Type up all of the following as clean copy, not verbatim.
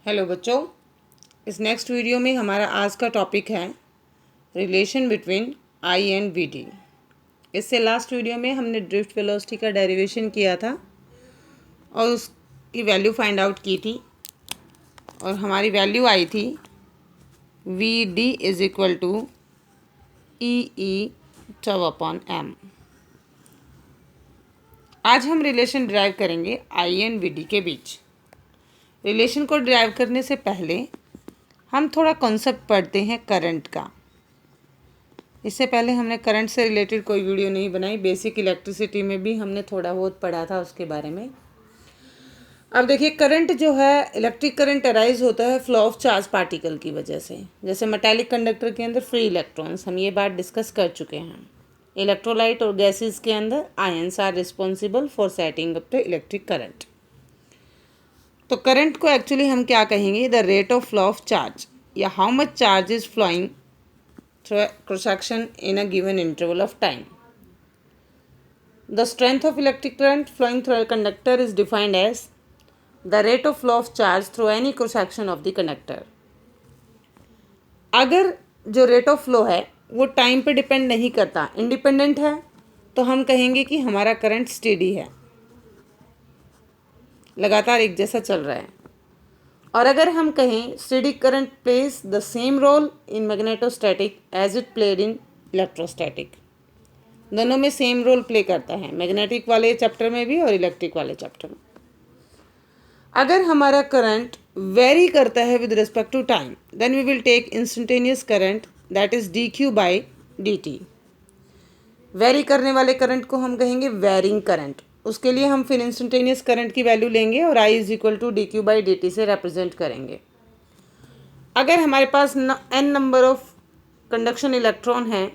Hello बच्चों, इस next video में हमारा आज का टॉपिक है relation between I and V D. इससे लास्ट वीडियो में हमने ड्रिफ्ट वेलोसिटी का डेरिवेशन किया था और उसकी वैल्यू फाइंड आउट की थी और हमारी वैल्यू आई थी V D is equal to E tau upon M. आज हम रिलेशन ड्राइव करेंगे आई एंड वी डी के बीच। रिलेशन को ड्राइव करने से पहले हम थोड़ा कॉन्सेप्ट पढ़ते हैं करंट का। इससे पहले हमने करंट से रिलेटेड कोई वीडियो नहीं बनाई। बेसिक इलेक्ट्रिसिटी में भी हमने थोड़ा बहुत पढ़ा था उसके बारे में। अब देखिए, करंट जो है, इलेक्ट्रिक करंट अराइज होता है फ्लो ऑफ चार्ज पार्टिकल की वजह से। जैसे मेटालिक कंडक्टर के अंदर फ्री इलेक्ट्रॉन्स, हम ये बात डिस्कस कर चुके हैं। इलेक्ट्रोलाइट और गैसेस के अंदर ions are responsible for setting up the electric current. तो करंट को एक्चुअली हम क्या कहेंगे? The rate of flow of charge, या how much charge is flowing through cross section in a given interval of time. The strength of electric current flowing through a conductor is defined as the rate of flow of charge through any cross section of the conductor. अगर जो rate of flow है वो time पे depend नहीं करता, independent है, तो हम कहेंगे कि हमारा करंट स्टेडी है, लगातार एक जैसा चल रहा है। और अगर हम कहें steady current plays the same role in magnetostatic as it played in electrostatic, दोनों में सेम रोल प्ले करता है, मैग्नेटिक वाले चैप्टर में भी और इलेक्ट्रिक वाले चैप्टर में। अगर हमारा करंट वेरी करता है with respect to time, then we will take instantaneous current, that is d Q by D t. Vary करने वाले करंट को हम कहेंगे वेरिंग करंट। उसके लिए हम फिर इंस्टेंटेनियस करंट की वैल्यू लेंगे और I is equal to D Q by D T से रिप्रेजेंट करेंगे। अगर हमारे पास N number of conduction electron है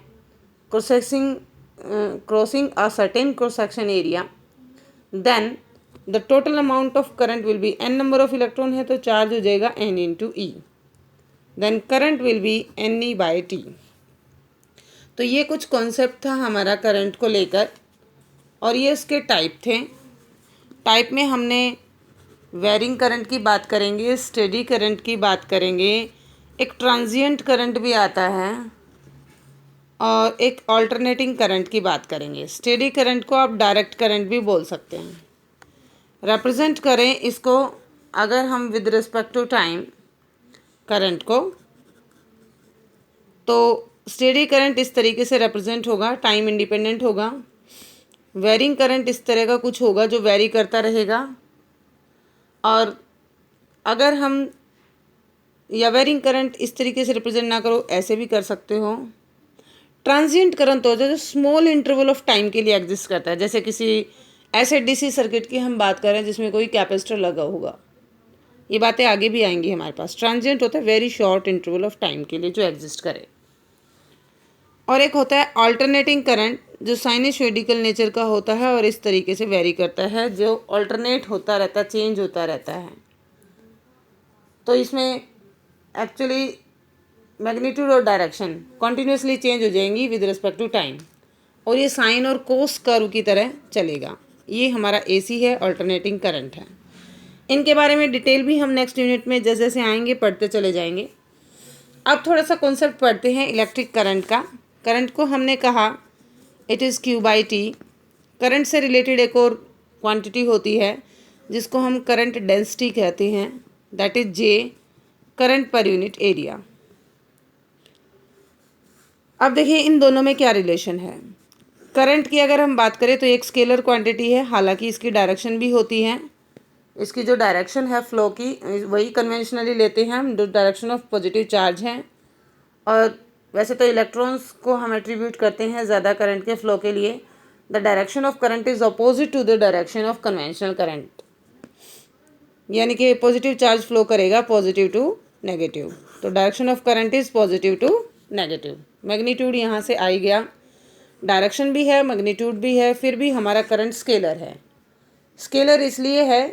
crossing a certain cross section area, then the total amount of current will be, N number of electron है तो charge हो जाएगा N into E, then current will be N E by T. तो ये कुछ concept था हमारा current को लेकर, और ये इसके टाइप थे। टाइप में हमने वेरिंग करंट की बात करेंगे, स्टेडी करंट की बात करेंगे, एक ट्रांजिएंट करंट भी आता है और एक ऑल्टरनेटिंग करंट की बात करेंगे। स्टेडी करंट को आप डायरेक्ट करंट भी बोल सकते हैं। रिप्रेजेंट करें इसको अगर हम with respect to time current को, तो स्टेडी करंट इस तरीके से रिप्रेजेंट होगा, टाइम इंडिपेंडेंट होगा। वेरिंग करंट इस तरह का कुछ होगा जो वेरी करता रहेगा। और अगर हम, या वेरिंग करंट इस तरीके से रिप्रेजेंट ना करो, ऐसे भी कर सकते हो। ट्रांजिएंट करंट होता है जो स्मॉल इंटरवल ऑफ टाइम के लिए एग्जिस्ट करता है। जैसे किसी ऐसे डीसी सर्किट की हम बात कर रहे हैं जिसमें कोई कैपेसिटर लगा होगा, ये बातें आगे भी आएंगी हमारे पास। ट्रांजिएंट होता है very short interval of time के लिए जो एग्जिस्ट करे। और एक होता है अल्टरनेटिंग करंट जो साइनसॉइडिकल नेचर का होता है और इस तरीके से वेरी करता है, जो अल्टरनेट होता रहता है, चेंज होता रहता है। तो इसमें एक्चुअली मैग्नीट्यूड और डायरेक्शन कॉन्टीन्यूसली चेंज हो जाएंगी विद रिस्पेक्ट टू टाइम, और ये साइन और कोस कर्व की तरह चलेगा। ये हमारा एसी है, अल्टरनेटिंग करंट है। इनके बारे में डिटेल भी हम नेक्स्ट यूनिट में जैसे जैसे आएंगे पढ़ते चले जाएंगे। अब थोड़ा सा कॉन्सेप्ट पढ़ते हैं इलेक्ट्रिक करंट का। करंट को हमने कहा it is Q by T. Current से रिलेटेड एक और क्वांटिटी होती है जिसको हम करंट डेंसिटी कहते हैं, that is J, current per unit area. अब देखिए इन दोनों में क्या रिलेशन है। करंट की अगर हम बात करें तो एक स्केलर क्वांटिटी है, हालांकि इसकी डायरेक्शन भी होती है। इसकी जो डायरेक्शन है फ्लो की, वही कन्वेंशनली लेते हैं हम, जो डायरेक्शन ऑफ पॉजिटिव चार्ज है। और वैसे तो इलेक्ट्रॉन्स को हम एट्रीब्यूट करते हैं ज़्यादा करंट के फ्लो के लिए। The direction of current is opposite to the direction of conventional current, यानी कि पॉजिटिव चार्ज फ्लो करेगा पॉजिटिव टू नेगेटिव, तो direction of current is positive to negative. Magnitude यहाँ से आई गया, डायरेक्शन भी है, मैग्नीट्यूड भी है, फिर भी हमारा करंट स्केलर है। स्केलर इसलिए है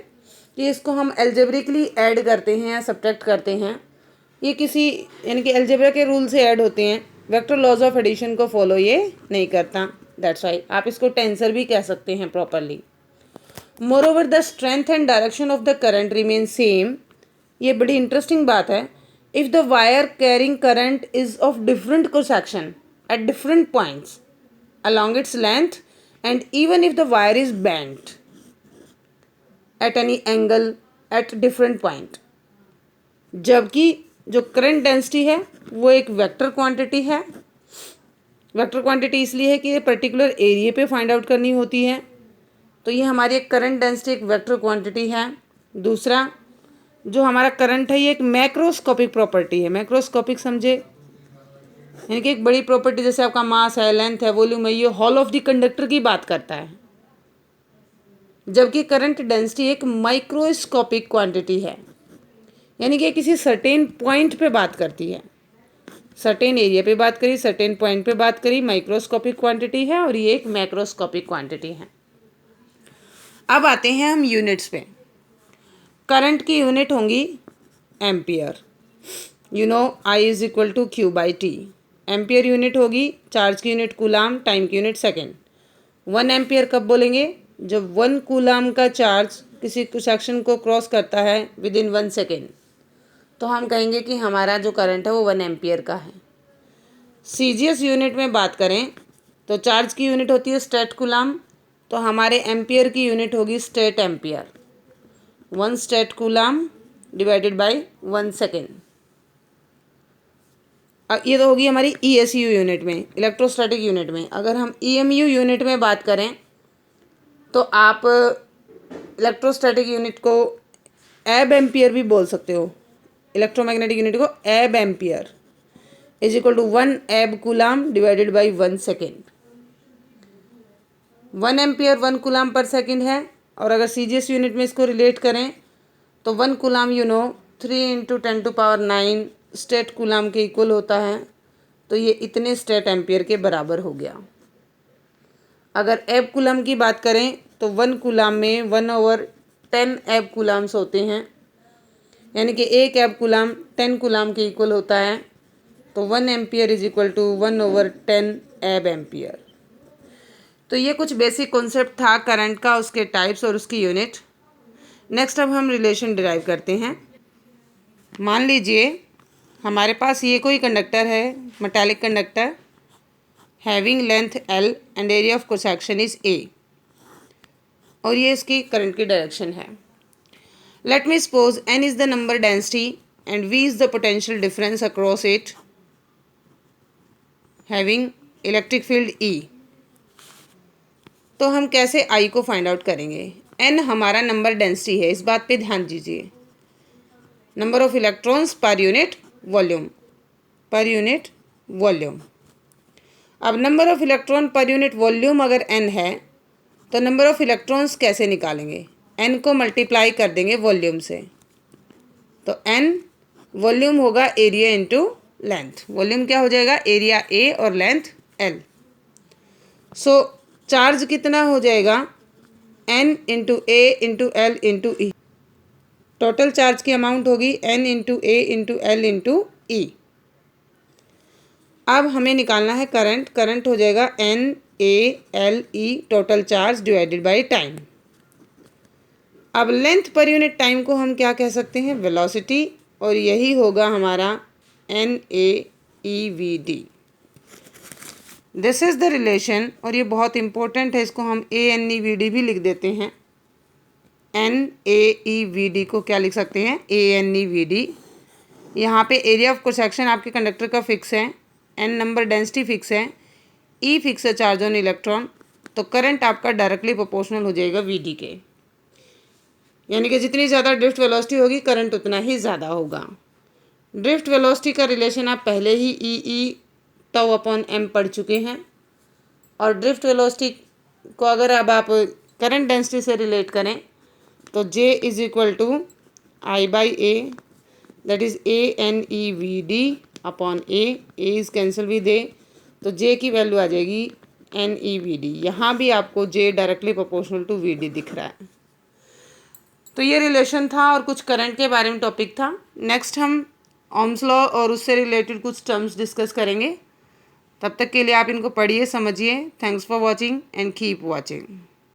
कि इसको हम एल्जेब्रिकली ऐड करते हैं या सब्ट्रैक्ट करते हैं। ये किसी, यानी कि अलजेब्रा के रूल से ऐड होते हैं, वेक्टर लॉज ऑफ एडिशन को फॉलो ये नहीं करता, दैट्स वाई। आप इसको टेंसर भी कह सकते हैं properly. More over the strength and direction of the current remain same ये बड़ी इंटरेस्टिंग बात है। If the wire carrying current is of different cross section at different points along its length and even if the wire is bent at any angle at different point, जबकि जो current density है वो एक vector quantity है। Vector quantity इसलिए है कि ये पर्टिकुलर एरिया पे फाइंड आउट करनी होती है, तो ये हमारी एक करंट डेंसिटी एक वेक्टर क्वांटिटी है। दूसरा, जो हमारा करंट है ये एक मैक्रोस्कोपिक प्रॉपर्टी है। मैक्रोस्कोपिक समझे, यानी कि एक बड़ी प्रॉपर्टी, जैसे आपका मास है, लेंथ है, वॉल्यूम है, ये हॉल ऑफ द कंडक्टर की बात करता है, जबकि करंट डेंसिटी एक माइक्रोस्कोपिक क्वांटिटी है, यानी कि किसी सर्टेन पॉइंट पे बात करती है, सर्टेन एरिया पे बात करी, सर्टेन पॉइंट पे बात करी, माइक्रोस्कोपिक क्वांटिटी है, और ये एक मैक्रोस्कोपिक क्वांटिटी है। अब आते हैं हम यूनिट्स पे। करंट की यूनिट होंगी ampere. You know I is equal to Q by T। Ampere unit होगी, चार्ज की यूनिट कूलाम, टाइम की यूनिट सेकेंड। 1 एम्पियर कब बोलेंगे? जब 1 कूलाम का चार्ज किसी सेक्शन को क्रॉस करता है विद इन 1 सेकेंड, तो हम कहेंगे कि हमारा जो करंट है वो 1 एम्पियर का है। CGS यूनिट में बात करें तो चार्ज की यूनिट होती है स्टेट कूलाम, तो हमारे एम्पियर की यूनिट होगी state ampere. 1 state coulomb divided by 1 second. ये तो होगी हमारी ESU यूनिट में, इलेक्ट्रोस्टैटिक यूनिट में। अगर हम EMU यूनिट में बात करें तो आप इलेक्ट्रोस्टैटिक यूनिट को एब एम्पियर भी बोल सकते हो। इलेक्ट्रोमैग्नेटिक यूनिट को एब एम्पियर इज इक्वल टू 1 एब coulomb divided by 1 second. 1 ampere 1 coulomb पर सेकेंड है, और अगर CGS यूनिट में इसको रिलेट करें तो 1 कूलाम 3 × 10⁹ स्टेट कूलाम के इक्वल होता है, तो ये इतने स्टेट एम्पियर के बराबर हो गया। अगर एब कूलाम की बात करें तो 1 कूलाम में 1/10 एब कूलाम्स होते हैं, यानी कि 1 एब कूलाम 10 कूलाम के इक्वल होता है, तो 1 एम्पियर इज इक्वल टू 1/10 एब एम्पियर। तो ये कुछ बेसिक कॉन्सेप्ट था करंट का, उसके टाइप्स और उसकी यूनिट। नेक्स्ट अब हम रिलेशन डिराइव करते हैं। मान लीजिए हमारे पास ये कोई कंडक्टर है, metallic conductor, having length L and area of cross section is A, और ये इसकी करंट की डायरेक्शन है। Let me suppose N is the number density and V is the potential difference across it having electric field E। तो हम कैसे I को find out करेंगे? N हमारा नंबर डेंसिटी है, इस बात पे ध्यान दीजिए। Number of electrons per unit volume, per unit volume. अब number of electron per unit volume अगर N है तो नंबर ऑफ इलेक्ट्रॉन्स कैसे निकालेंगे? N को मल्टीप्लाई कर देंगे वॉल्यूम से, तो N वॉल्यूम होगा एरिया इंटू लेंथ। वॉल्यूम क्या हो जाएगा? एरिया A और लेंथ L। सो चार्ज कितना हो जाएगा? N into A into L into E। Total charge की अमाउंट होगी N into A into L into E। अब हमें निकालना है करंट। करंट हो जाएगा N A L E total charge divided by time. अब लेंथ पर यूनिट टाइम को हम क्या कह सकते हैं? वेलोसिटी, और यही होगा हमारा NAEVD। This is the relation, और ये बहुत इंपॉर्टेंट है, इसको हम ANEVD भी लिख देते हैं। NAEVD को क्या लिख सकते हैं? ANEVD। यहाँ पे एरिया ऑफ क्रॉस सेक्शन आपके कंडक्टर का फिक्स है, N नंबर डेंसिटी फिक्स है, E फिक्स है चार्ज ऑन इलेक्ट्रॉन, तो करंट आपका डायरेक्टली प्रोपोर्शनल हो जाएगा VD के, यानी कि जितनी ज़्यादा ड्रिफ्ट वेलोसिटी होगी करंट उतना ही ज़्यादा होगा। ड्रिफ्ट वेलोसिटी का रिलेशन आप पहले ही E/τ/m पढ़ चुके हैं, और ड्रिफ्ट वेलोसिटी को अगर अब आप करंट डेंसिटी से रिलेट करें तो J is equal to I/A, that is ANEVD upon A is cancel with A, तो J की वैल्यू आ जाएगी NEVD। यहाँ भी आपको J directly proportional to VD दिख रहा है। तो ये रिलेशन था और कुछ करंट के बारे में टॉपिक था। नेक्स्ट हम ओम्स लॉ और उससे रिलेटेड कुछ टर्म्स डिस्कस करेंगे। तब तक के लिए आप इनको पढ़िए, समझिए। Thanks for watching and keep watching.